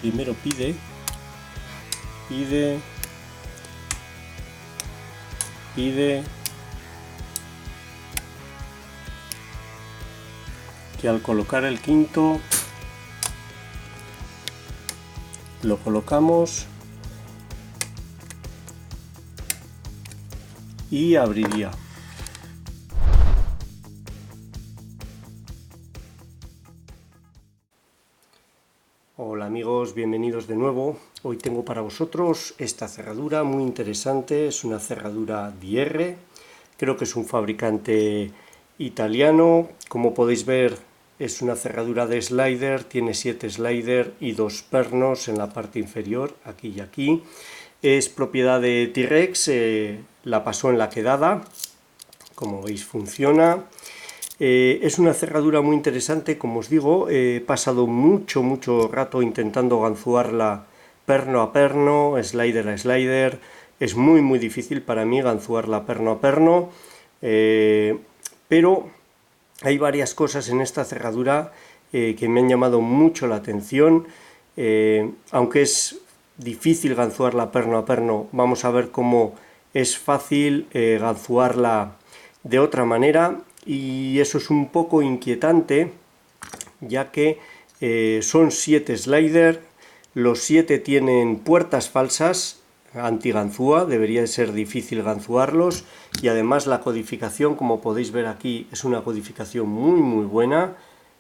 Primero pide que al colocar el quinto lo colocamos y abriría. Hola amigos, bienvenidos de nuevo. Hoy tengo para vosotros esta cerradura muy interesante, es una cerradura DR, creo que es un fabricante italiano. Como podéis ver, es una cerradura de slider, tiene 7 sliders y 2 pernos en la parte inferior, aquí y aquí. Es propiedad de T-Rex, la pasó en la quedada, como veis funciona. Es una cerradura muy interesante, como os digo, he pasado mucho rato intentando ganzuarla perno a perno, slider a slider. Es muy difícil para mí ganzuarla perno a perno, pero hay varias cosas en esta cerradura que me han llamado mucho la atención. Aunque es difícil ganzuarla perno a perno, vamos a ver cómo es fácil ganzuarla de otra manera, y eso es un poco inquietante, ya que son 7 sliders, los 7 tienen puertas falsas anti-ganzúa, debería de ser difícil ganzuarlos, y además la codificación, como podéis ver aquí, es una codificación muy buena.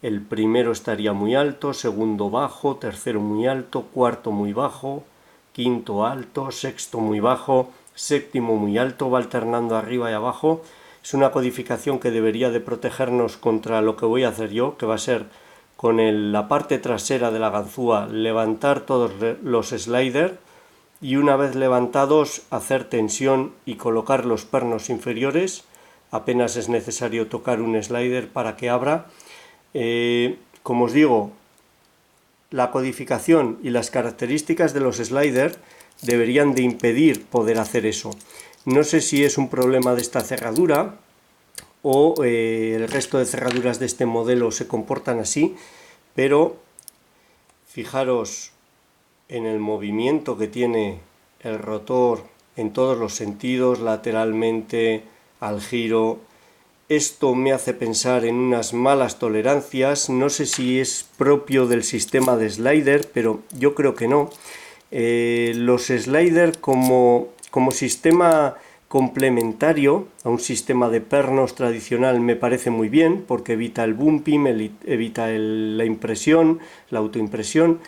El primero estaría muy alto, segundo bajo, tercero muy alto, cuarto muy bajo, quinto alto, sexto muy bajo, séptimo muy alto, va alternando arriba y abajo. Es una codificación que debería de protegernos contra lo que voy a hacer yo, que va a ser con la parte trasera de la ganzúa levantar todos los sliders y una vez levantados hacer tensión y colocar los pernos inferiores. Apenas es necesario tocar un slider para que abra. Como os digo, la codificación y las características de los sliders deberían de impedir poder hacer eso. No sé si es un problema de esta cerradura o el resto de cerraduras de este modelo se comportan así, pero fijaros en el movimiento que tiene el rotor en todos los sentidos, lateralmente, al giro. Esto me hace pensar en unas malas tolerancias, no sé si es propio del sistema de slider, pero yo creo que no. Los sliders como sistema complementario a un sistema de pernos tradicional me parece muy bien, porque evita el bumping, evita la impresión, la autoimpresión,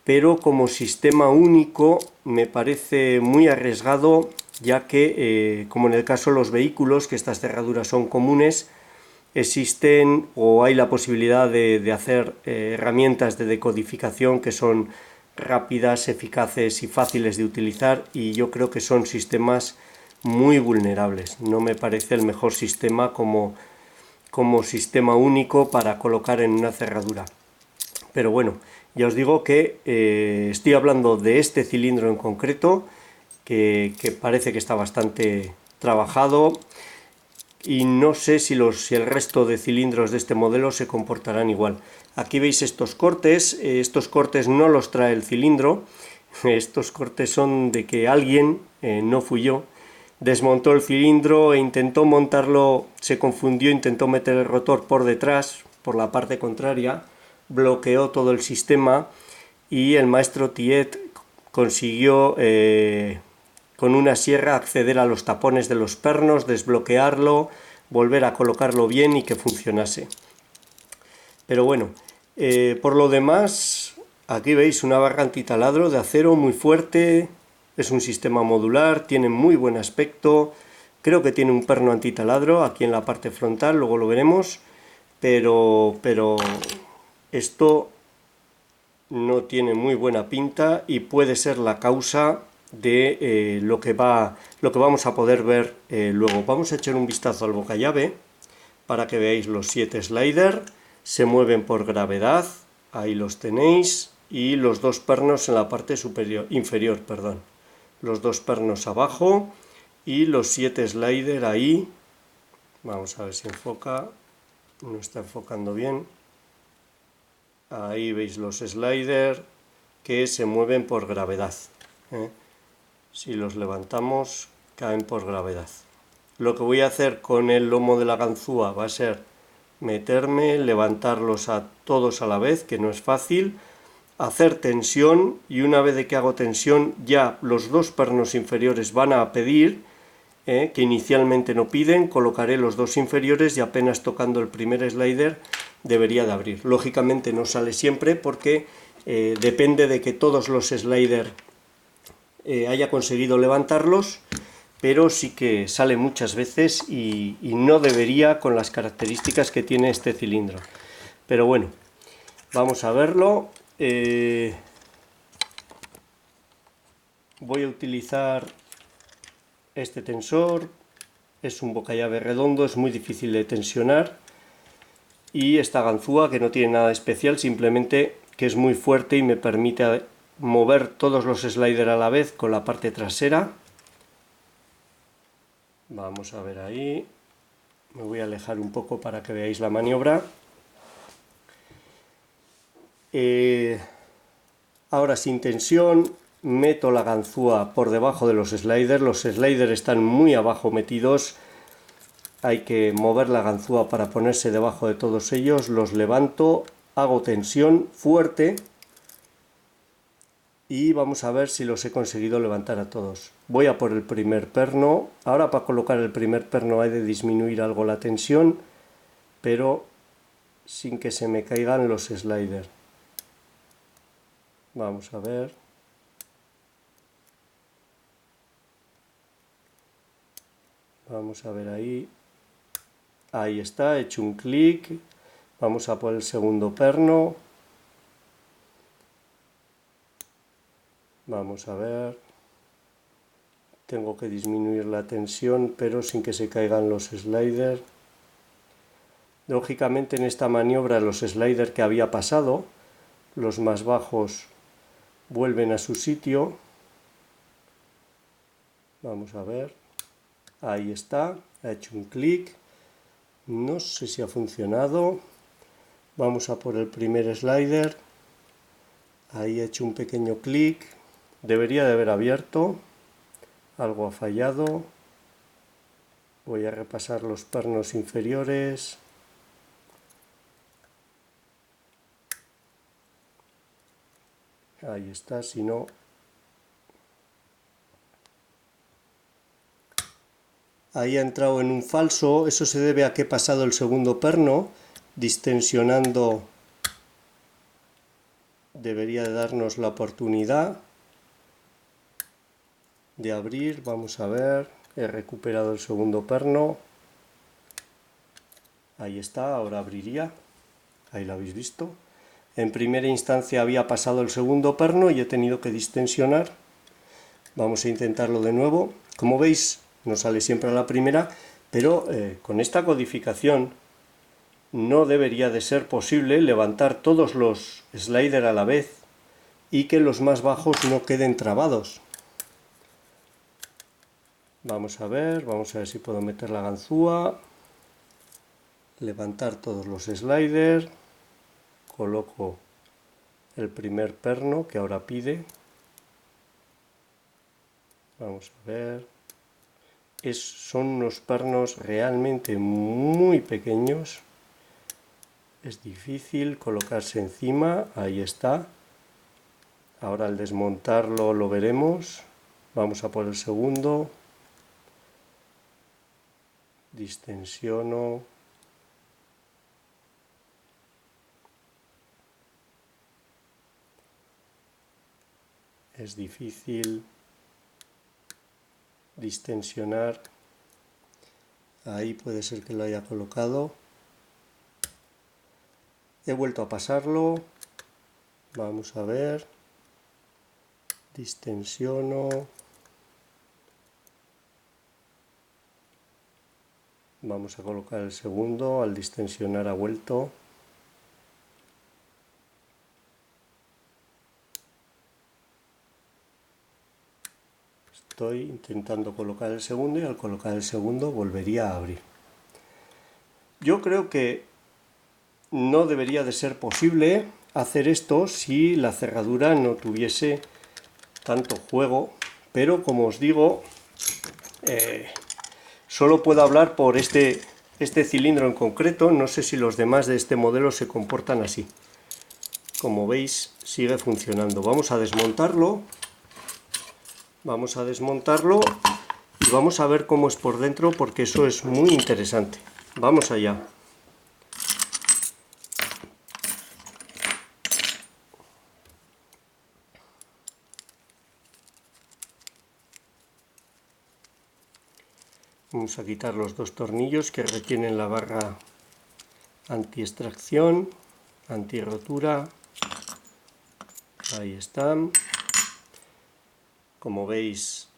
pero como sistema único me parece muy arriesgado, ya que, como en el caso de los vehículos, que estas cerraduras son comunes, existen o hay la posibilidad de hacer herramientas de decodificación que son rápidas, eficaces y fáciles de utilizar, y yo creo que son sistemas muy vulnerables. No me parece el mejor sistema como sistema único para colocar en una cerradura. Pero bueno, ya os digo que estoy hablando de este cilindro en concreto, que parece que está bastante trabajado, y no sé si el resto de cilindros de este modelo se comportarán igual. Aquí veis estos cortes no los trae el cilindro, estos cortes son de que alguien, no fui yo, desmontó el cilindro e intentó montarlo, se confundió, intentó meter el rotor por detrás, por la parte contraria, bloqueó todo el sistema, y el maestro Tiet consiguió con una sierra acceder a los tapones de los pernos, desbloquearlo, volver a colocarlo bien y que funcionase. Pero bueno, por lo demás, aquí veis una barra antitaladro de acero muy fuerte, es un sistema modular, tiene muy buen aspecto, creo que tiene un perno antitaladro aquí en la parte frontal, luego lo veremos, pero esto no tiene muy buena pinta y puede ser la causa de lo que vamos a poder ver luego. Vamos a echar un vistazo al bocallave para que veáis los 7 sliders. Se mueven por gravedad, ahí los tenéis, y los 2 pernos en la parte inferior, los 2 pernos abajo y los 7 sliders ahí. Vamos a ver si enfoca, no está enfocando bien. Ahí veis los sliders, que se mueven por gravedad. Si los levantamos, caen por gravedad. Lo que voy a hacer con el lomo de la ganzúa va a ser meterme, levantarlos a todos a la vez, que no es fácil, hacer tensión, y una vez de que hago tensión ya los dos pernos inferiores van a pedir, que inicialmente no piden, colocaré los dos inferiores y apenas tocando el primer slider debería de abrir. Lógicamente no sale siempre porque depende de que todos los sliders haya conseguido levantarlos, pero sí que sale muchas veces y no debería con las características que tiene este cilindro. Pero bueno, vamos a verlo. Voy a utilizar este tensor, es un bocallave redondo, es muy difícil de tensionar, y esta ganzúa que no tiene nada especial, simplemente que es muy fuerte y me permite mover todos los sliders a la vez con la parte trasera. Vamos a ver ahí, me voy a alejar un poco para que veáis la maniobra. Ahora sin tensión meto la ganzúa por debajo de los sliders están muy abajo metidos, hay que mover la ganzúa para ponerse debajo de todos ellos, los levanto, hago tensión fuerte y vamos a ver si los he conseguido levantar a todos. Voy a por el primer perno. Ahora para colocar el primer perno hay de disminuir algo la tensión, pero sin que se me caigan los sliders. Vamos a ver. Vamos a ver ahí. Ahí está, he hecho un clic. Vamos a por el segundo perno. Vamos a ver. Tengo que disminuir la tensión, pero sin que se caigan los sliders. Lógicamente en esta maniobra los sliders que había pasado, los más bajos, vuelven a su sitio. Vamos a ver. Ahí está, ha hecho un clic. No sé si ha funcionado. Vamos a por el primer slider. Ahí he hecho un pequeño clic. Debería de haber abierto. Algo ha fallado. Voy a repasar los pernos inferiores. Ahí está, si no... Ahí ha entrado en un falso. Eso se debe a que he pasado el segundo perno. Distensionando debería de darnos la oportunidad de abrir. Vamos a ver, he recuperado el segundo perno, ahí está, ahora abriría, ahí lo habéis visto. En primera instancia había pasado el segundo perno y he tenido que distensionar. Vamos a intentarlo de nuevo. Como veis, no sale siempre a la primera, pero con esta codificación no debería de ser posible levantar todos los sliders a la vez y que los más bajos no queden trabados. Vamos a ver si puedo meter la ganzúa, levantar todos los sliders, coloco el primer perno que ahora pide. Vamos a ver. Son unos pernos realmente muy pequeños. Es difícil colocarse encima, ahí está. Ahora al desmontarlo lo veremos. Vamos a por el segundo. Distensiono. Es difícil distensionar. Ahí puede ser que lo haya colocado. He vuelto a pasarlo. Vamos a ver. Distensiono. Vamos a colocar el segundo. Al distensionar ha vuelto. Estoy intentando colocar el segundo y al colocar el segundo volvería a abrir. Yo creo que no debería de ser posible hacer esto si la cerradura no tuviese tanto juego, pero como os digo, solo puedo hablar por este cilindro en concreto. No sé si los demás de este modelo se comportan así. Como veis, sigue funcionando. Vamos a desmontarlo y vamos a ver cómo es por dentro, porque eso es muy interesante. Vamos allá. Vamos a quitar los dos tornillos que retienen la barra anti-extracción, anti-rotura. Ahí están. Como veis,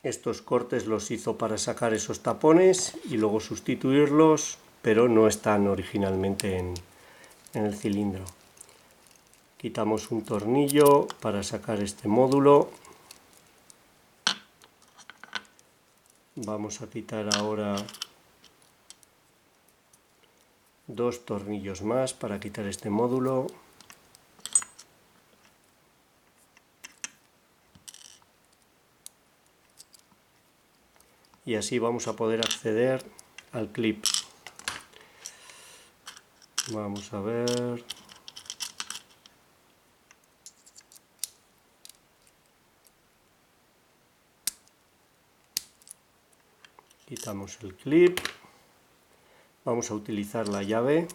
estos cortes los hizo para sacar esos tapones y luego sustituirlos, pero no están originalmente en el cilindro. Quitamos un tornillo para sacar este módulo. Vamos a quitar ahora dos tornillos más para quitar este módulo. Y así vamos a poder acceder al clip. Vamos a ver. Quitamos el clip. Vamos a utilizar la llave.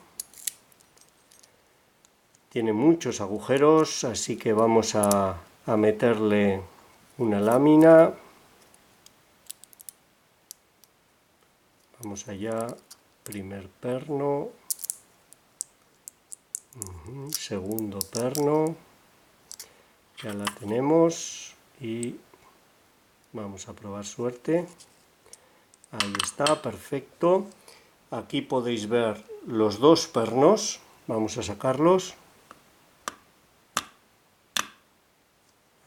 Tiene muchos agujeros, así que vamos a meterle una lámina. Vamos allá. Primer perno. Segundo perno. Ya la tenemos y vamos a probar suerte. Ahí está, perfecto. Aquí podéis ver los dos pernos. Vamos a sacarlos.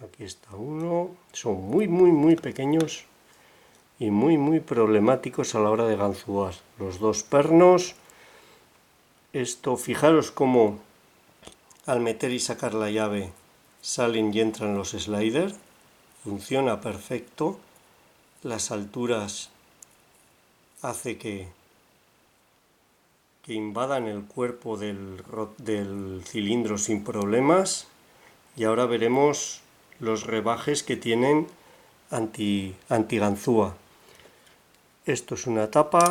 Aquí está uno. Son muy pequeños y muy problemáticos a la hora de ganzúar. Los dos pernos. Esto, fijaros cómo al meter y sacar la llave salen y entran los sliders. Funciona perfecto. Las alturas hace que invadan el cuerpo del cilindro sin problemas. Y ahora veremos los rebajes que tienen anti-ganzúa. Esto es una tapa,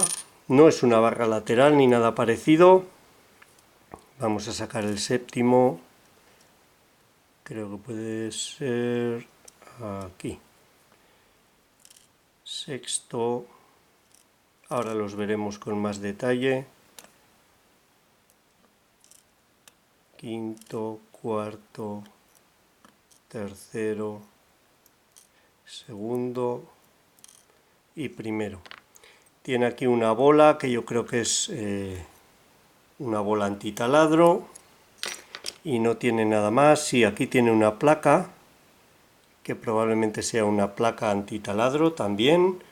no es una barra lateral ni nada parecido. Vamos a sacar el séptimo. Creo que puede ser aquí. Sexto. Ahora los veremos con más detalle. Quinto, cuarto, tercero, segundo y primero. Tiene aquí una bola que yo creo que es una bola antitaladro y no tiene nada más. Sí, aquí tiene una placa que probablemente sea una placa antitaladro también.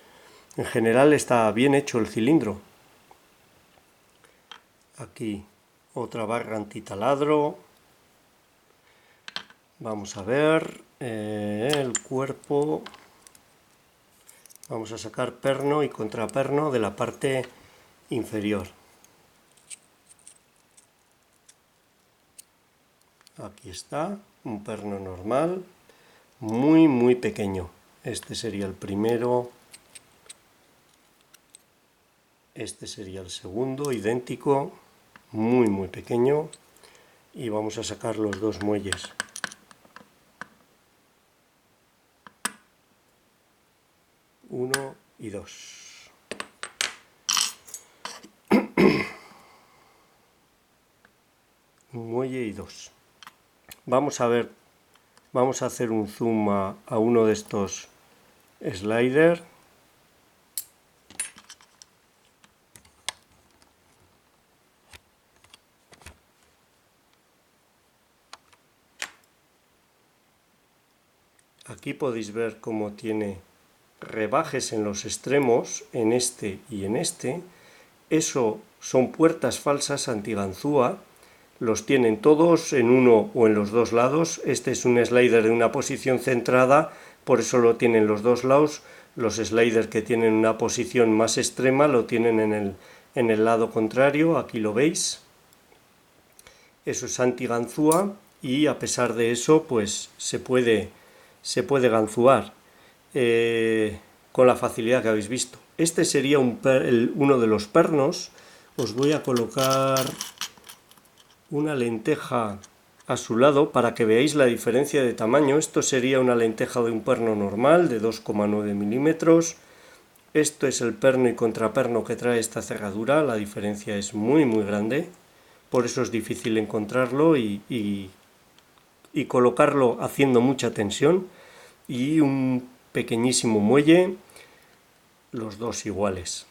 En general está bien hecho el cilindro. Aquí otra barra antitaladro. Vamos a ver el cuerpo. Vamos a sacar perno y contraperno de la parte inferior. Aquí está, un perno normal, muy pequeño. Este sería el primero. Este sería el segundo, idéntico, muy pequeño. Y vamos a sacar los dos muelles. Uno y dos. Un muelle y dos. Vamos a ver, vamos a hacer un zoom a uno de estos sliders. Aquí podéis ver cómo tiene rebajes en los extremos, en este y en este. Eso son puertas falsas anti-ganzúa. los tienen todos en uno o en los dos lados. Este es un slider de una posición centrada, por eso lo tienen los dos lados. Los sliders que tienen una posición más extrema lo tienen en el lado contrario, aquí lo veis. Eso es anti-ganzúa y a pesar de eso pues se puede ganzuar con la facilidad que habéis visto. Este sería uno de los pernos. Os voy a colocar una lenteja a su lado para que veáis la diferencia de tamaño. Esto sería una lenteja de un perno normal de 2,9 milímetros. Esto es el perno y contraperno que trae esta cerradura. La diferencia es muy grande, por eso es difícil encontrarlo y colocarlo haciendo mucha tensión. Y un pequeñísimo muelle, los dos iguales.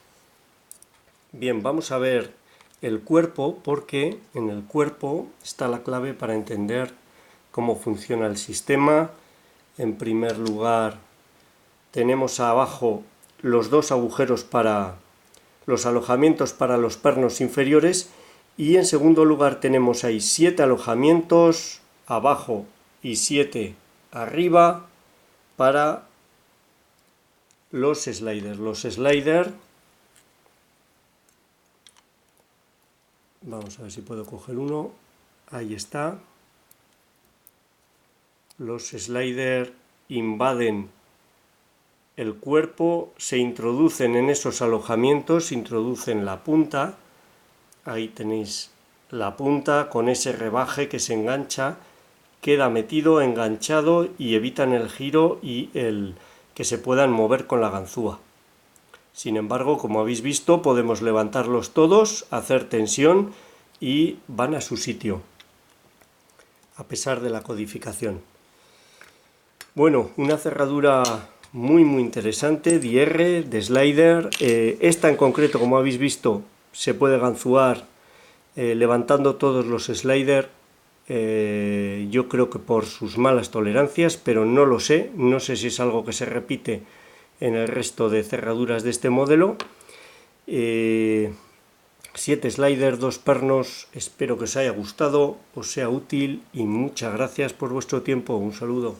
Bien, vamos a ver el cuerpo, porque en el cuerpo está la clave para entender cómo funciona el sistema. En primer lugar, tenemos abajo los dos agujeros para los alojamientos para los pernos inferiores, y en segundo lugar tenemos ahí 7 alojamientos abajo y 7 arriba para los sliders. Los sliders, vamos a ver si puedo coger uno, ahí está. Los sliders invaden el cuerpo, se introducen en esos alojamientos, introducen la punta, ahí tenéis la punta con ese rebaje que se engancha, queda metido, enganchado, y evitan el giro y el que se puedan mover con la ganzúa. Sin embargo, como habéis visto, podemos levantarlos todos, hacer tensión y van a su sitio, a pesar de la codificación. Bueno, una cerradura muy interesante, DR, de slider. Esta en concreto, como habéis visto, se puede ganzuar levantando todos los sliders. Yo creo que por sus malas tolerancias, pero no lo sé, no sé si es algo que se repite en el resto de cerraduras de este modelo. 7 sliders, 2 pernos. Espero que os haya gustado, os sea útil y muchas gracias por vuestro tiempo. Un saludo.